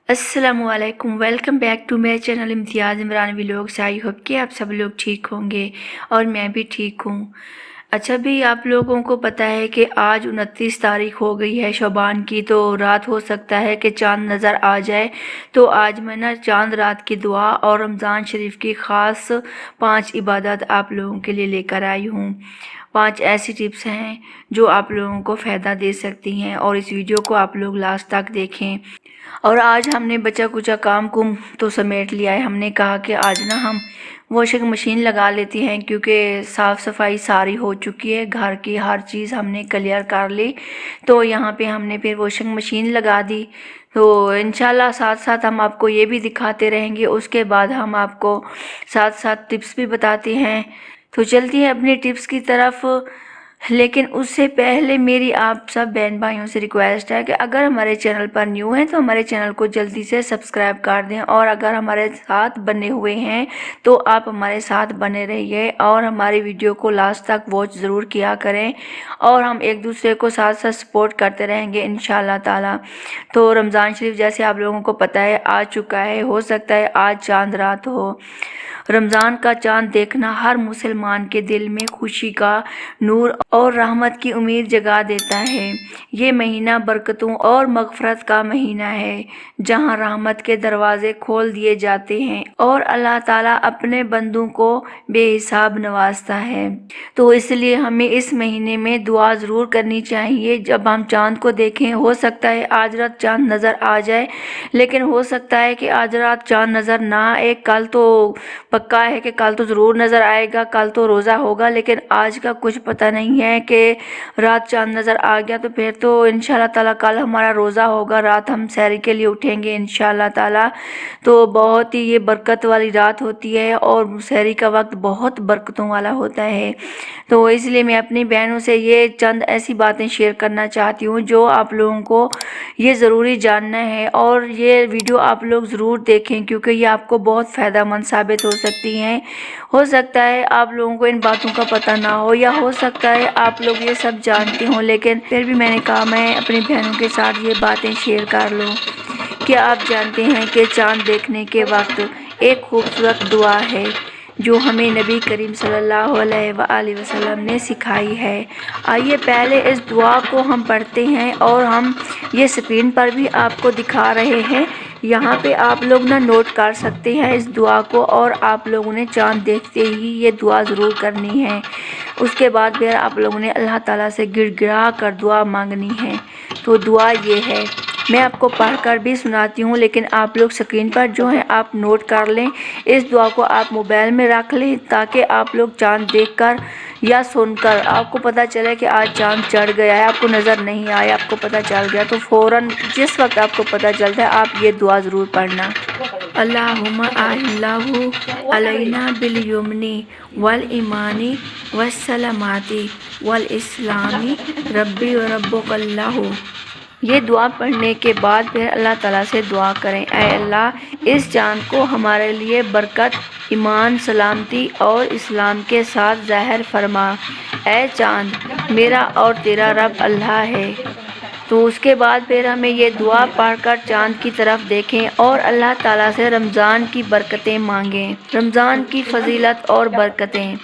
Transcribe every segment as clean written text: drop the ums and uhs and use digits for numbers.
अस्सलामुअलैकुम, welcome back to मेरे channel Imtiaz Imran vlogs. I hope कि आप सब लोग ठीक होंगे और मैं भी ठीक हूँ। अच्छा भी आप लोगों को पता है कि आज 29 तारीख हो गई है शबान की, तो रात हो सकता है कि चांद नज़र आ जाए। तो आज मैं ना चांद रात की दुआ और रमज़ान शरीफ की ख़ास 5 इबादत आप लोगों के लिए लेकर आई हूँ। 5 ऐसी टिप्स हैं जो आप लोगों को फ़ायदा दे सकती हैं और इस वीडियो को आप लोग लास्ट तक देखें। और आज हमने बचा कुचा काम कुम तो समेट लिया है। हमने कहा कि आज ना हम वॉशिंग मशीन लगा लेते हैं, क्योंकि साफ़ सफाई सारी हो चुकी है, घर की हर चीज़ हमने क्लियर कर ली। तो यहाँ पे हमने फिर वॉशिंग मशीन लगा दी। तो इंशाल्लाह साथ साथ हम आपको ये भी दिखाते रहेंगे। उसके बाद हम आपको साथ साथ टिप्स भी बताते हैं। तो चलती है अपनी टिप्स की तरफ। लेकिन उससे पहले मेरी आप सब बहन भाइयों से रिक्वेस्ट है कि अगर हमारे चैनल पर न्यू हैं तो हमारे चैनल को जल्दी से सब्सक्राइब कर दें, और अगर हमारे साथ बने हुए हैं तो आप हमारे साथ बने रहिए और हमारी वीडियो को लास्ट तक वॉच ज़रूर किया करें, और हम एक दूसरे को साथ साथ सपोर्ट करते रहेंगे इंशाल्लाह ताला। तो रमज़ान शरीफ जैसे आप लोगों को पता है आ चुका है। हो सकता है आज चांद रात हो। रमज़ान का चांद देखना हर मुसलमान के दिल में खुशी का नूर और रहमत की उम्मीद जगा देता है। ये महीना बरकतों और मग़फ़रत का महीना है, जहां रहमत के दरवाज़े खोल दिए जाते हैं और अल्लाह ताला अपने बंदों को बेहिसाब नवाजता है। तो इसलिए हमें इस महीने में दुआ ज़रूर करनी चाहिए। जब हम चांद को देखें, हो सकता है आज रात चांद नज़र आ जाए, लेकिन हो सकता है कि आज रात चांद नज़र ना आए। कल तो पक्का है कि कल तो ज़रूर नज़र आएगा, कल तो रोज़ा होगा, लेकिन आज का कुछ पता नहीं है कि रात चांद नज़र आ गया तो फिर तो इंशाल्लाह ताला कल हमारा रोज़ा होगा, रात हम सहरी के लिए उठेंगे इंशाल्लाह ताला। तो बहुत ही ये बरकत वाली रात होती है और सहरी का वक्त बहुत बरकतों वाला होता है। तो इसलिए मैं अपनी बहनों से ये चंद ऐसी बातें शेयर करना चाहती हूँ जो आप लोगों को ये ज़रूरी जानना है, और ये वीडियो आप लोग ज़रूर देखें, क्योंकि ये आपको बहुत फ़ायदेमंद साबित हो सकती हैं। हो सकता है आप लोगों को इन बातों का पता ना हो, या हो सकता है आप लोग ये सब जानते हो, लेकिन फिर भी मैंने कहा मैं अपनी बहनों के साथ ये बातें शेयर कर लूँ। क्या आप जानते हैं कि चाँद देखने के वक्त एक खूबसूरत दुआ है जो हमें नबी करीम सल्लल्लाहु अलैहि वसल्लम ने सिखाई है। आइए पहले इस दुआ को हम पढ़ते हैं, और हम ये स्क्रीन पर भी आपको दिखा रहे हैं। यहाँ पे आप लोग ना नोट कर सकते हैं इस दुआ को, और आप लोगों ने चाँद देखते ही ये दुआ ज़रूर करनी है। उसके बाद फिर आप लोगों ने अल्लाह ताला से गिड़गिड़ा कर दुआ मांगनी है। तो दुआ ये है, मैं आपको पढ़कर भी सुनाती हूँ, लेकिन आप लोग स्क्रीन पर जो है आप नोट कर लें। इस दुआ को आप मोबाइल में रख लें, ताकि आप लोग चाँद देखकर या सुनकर आपको पता चले कि आज चाँद चढ़ गया है, आपको नज़र नहीं आया, आपको पता चल गया, तो फ़ौरन जिस वक्त आपको पता चलता है आप ये दुआ ज़रूर पढ़ना। अल्लाहुम्मा अहिल्लाहु अलैना बिल यमनी वल ईमानी वस्सलामती वल इस्लामी रब्बी व रब्बुकल्लाहु। ये दुआ पढ़ने के बाद फिर अल्लाह ताला से दुआ करें, ऐ अल्लाह इस चाँद को हमारे लिए बरकत, ईमान, सलामती और इस्लाम के साथ ज़ाहिर फरमा। ऐ चाँद, मेरा और तेरा रब अल्लाह है। तो उसके बाद फिर हमें ये दुआ पढ़कर चाँद की तरफ देखें और अल्लाह ताला से रमज़ान की बरकतें मांगें। रमज़ान की फजीलत और बरकतें।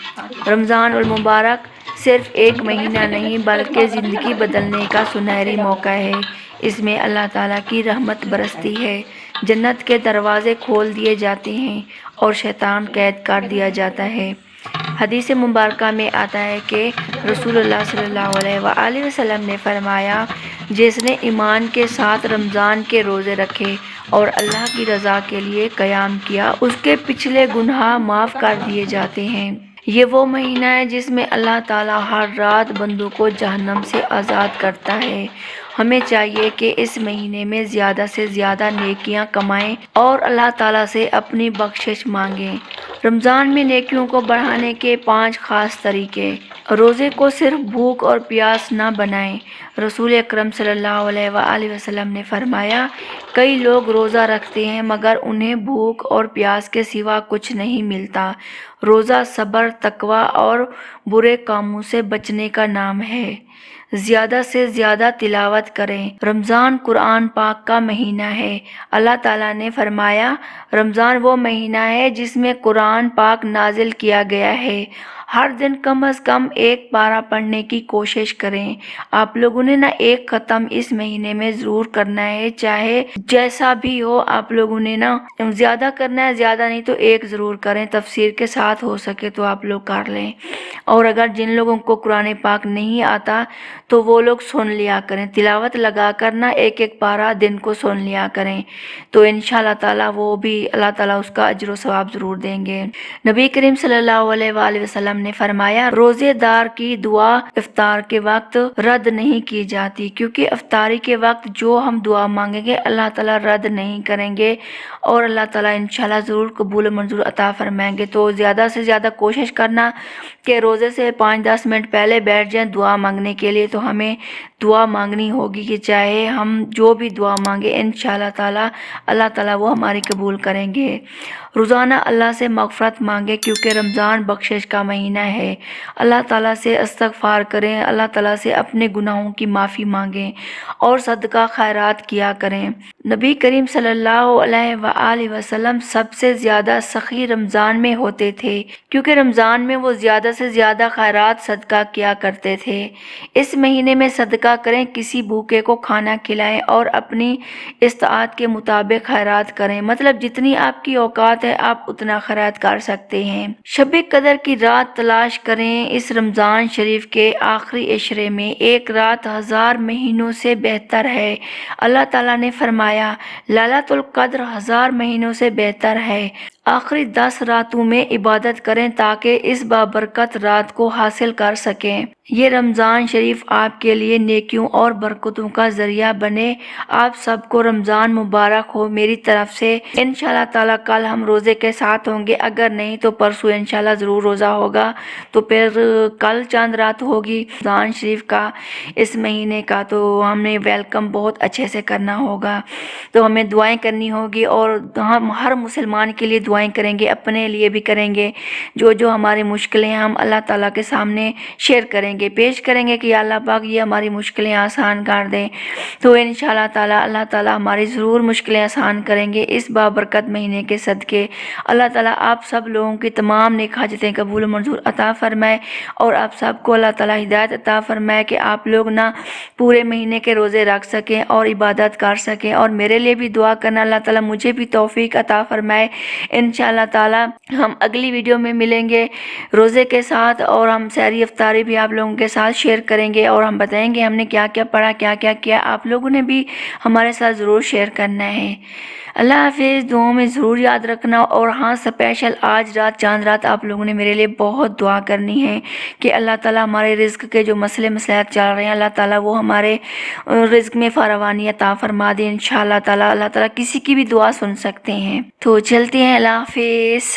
रमज़ान उल मुबारक सिर्फ़ एक महीना नहीं, बल्कि ज़िंदगी बदलने का सुनहरी मौका है। इसमें अल्लाह ताला की रहमत बरसती है, जन्नत के दरवाज़े खोल दिए जाते हैं और शैतान कैद कर दिया जाता है। हदीस मुबारक में आता है कि रसूलुल्लाह सल्लल्लाहु अलैहि वसल्लम ने फरमाया, जिसने ईमान के साथ रमज़ान के रोज़े रखे और अल्लाह की रज़ा के लिए क़याम किया, उसके पिछले गुनाह माफ़ कर दिए जाते हैं। ये वो महीना है जिसमें अल्लाह ताला हर रात बंदों को जहन्नम से आज़ाद करता है। हमें चाहिए कि इस महीने में ज़्यादा से ज़्यादा नेकियां कमाएं और अल्लाह ताला से अपनी बख्शिश मांगें। रमज़ान में नेकियों को बढ़ाने के 5 ख़ास तरीके। रोज़े को सिर्फ भूख और प्यास न बनाएं। रसूल अकरम सल्लल्लाहु अलैहि वसल्लम ने फरमाया, कई लोग रोज़ा रखते हैं मगर उन्हें भूख और प्यास के सिवा कुछ नहीं मिलता। रोज़ा सब्र, तकवा और बुरे कामों से बचने का नाम है। زیادہ سے زیادہ تلاوت کریں۔ رمضان قرآن پاک کا مہینہ ہے۔ اللہ تعالیٰ نے فرمایا رمضان وہ مہینہ ہے جس میں قرآن پاک نازل کیا گیا ہے۔ ہر دن کم از کم ایک پارہ پڑھنے کی کوشش کریں۔ آپ لوگوں نے نا ایک ختم اس مہینے میں ضرور کرنا ہے، چاہے جیسا بھی ہو۔ آپ لوگوں نے نا زیادہ کرنا ہے، زیادہ نہیں تو ایک ضرور کریں، تفسیر کے ساتھ ہو سکے تو آپ لوگ کر لیں۔ اور اگر جن لوگوں کو قرآن پاک نہیں آتا تو وہ لوگ سن لیا کریں، تلاوت لگا کرنا ایک ایک پارہ دن کو سن لیا کریں، تو انشاءاللہ تعالیٰ وہ بھی اللہ تعالیٰ اس کا اجر و ثواب ضرور دیں گے۔ نبی کریم صلی اللہ علیہ وآلہ وسلم نے فرمایا روزے دار کی دعا افطار کے وقت رد نہیں کی جاتی، کیونکہ افطاری کے وقت جو ہم دعا مانگیں گے اللہ تعالیٰ رد نہیں کریں گے اور اللہ تعالیٰ انشاءاللہ ضرور قبول و منظور عطا فرمائیں گے۔ تو زیادہ سے زیادہ کوشش کرنا کہ روزے سے 5-10 منٹ پہلے بیٹھ جائیں دعا مانگنے کے لیے، تو ہمیں دعا مانگنی ہوگی کہ چاہے ہم جو بھی دعا مانگے انشاءاللہ تعالیٰ اللہ تعالیٰ وہ ہماری قبول کریں گے۔ روزانہ اللہ سے مغفرت مانگے کیونکہ رمضان بخشش کا مہینہ ہے۔ اللہ تعالیٰ سے استغفار کریں، اللہ تعالیٰ سے اپنے گناہوں کی معافی مانگیں اور صدقہ خیرات کیا کریں۔ نبی کریم صلی اللہ علیہ وآلہ وسلم سب سے زیادہ سخی رمضان میں ہوتے تھے، کیونکہ رمضان میں وہ زیادہ سے زیادہ خیرات صدقہ کیا کرتے تھے۔ اس مہینے میں صدقہ کریں، کسی بھوکے کو کھانا کھلائیں اور اپنی استطاعت کے مطابق خیرات کریں، مطلب جتنی آپ کی اوقات ہے آپ اتنا خیرات کر سکتے ہیں۔ شب قدر کی رات تلاش کریں۔ اس رمضان شریف کے آخری عشرے میں ایک رات 1000 مہینوں سے بہتر ہے۔ اللہ تعالیٰ نے فرمایا لیلۃ القدر 1000 مہینوں سے بہتر ہے۔ آخری 10 راتوں میں عبادت کریں تاکہ اس بابرکت رات کو حاصل کر سکیں۔ یہ رمضان شریف آپ کے لیے نیکیوں اور برکتوں کا ذریعہ بنے۔ آپ سب کو رمضان مبارک ہو میری طرف سے۔ انشاءاللہ تعالیٰ کل ہم روزے کے ساتھ ہوں گے، اگر نہیں تو پرسوں انشاءاللہ ضرور روزہ ہوگا، تو پھر کل چاند رات ہوگی رمضان شریف کا، اس مہینے کا، تو ہمیں ویلکم بہت اچھے سے کرنا ہوگا، تو ہمیں دعائیں کرنی ہوگی اور ہم ہر مسلمان کے لیے دعائیں کریں گے، اپنے لیے بھی کریں گے۔ جو جو ہماری مشکلیں ہیں ہم اللہ تعالیٰ کے سامنے شیئر کریں گے، پیش کریں گے کہ یا اللہ پاک یہ ہماری مشکلیں آسان کر دیں، تو انشاءاللہ تعالیٰ اللہ تعالیٰ ہماری ضرور مشکلیں آسان کریں گے اس بابرکت مہینے کے صدقے۔ اللہ تعالیٰ آپ سب لوگوں کی تمام نیک حاجتیں قبول و منظور عطا فرمائے اور آپ سب کو اللہ تعالیٰ ہدایت عطا فرمائے کہ آپ لوگ نہ پورے مہینے کے روزے رکھ سکیں اور عبادت کر سکیں۔ اور میرے لیے بھی دعا کرنا، اللہ تعالیٰ مجھے بھی توفیق عطا فرمائے۔ انشاءاللہ تعالیٰ ہم اگلی ویڈیو میں ملیں گے روزے کے ساتھ، اور ہم سحری افطاری بھی آپ لوگوں کے ساتھ شیئر کریں گے اور ہم بتائیں گے ہم نے کیا کیا پڑھا، کیا کیا کیا۔ آپ لوگوں نے بھی ہمارے ساتھ ضرور شیئر کرنا ہے۔ اللہ حافظ، دعاؤں میں ضرور یاد رکھنا۔ اور ہاں اسپیشل آج رات چاند رات آپ لوگوں نے میرے لیے بہت دعا کرنی ہے کہ اللہ تعالیٰ ہمارے رزق کے جو مسئلے مسائل چل رہے ہیں اللہ تعالیٰ وہ ہمارے رزق میں فراوانی عطا فرما دے انشاءاللہ تعالیٰ۔ اللہ تعالیٰ کسی کی بھی دعا سن سکتے ہیں۔ تو چلتے ہیں، اللہ حافظ۔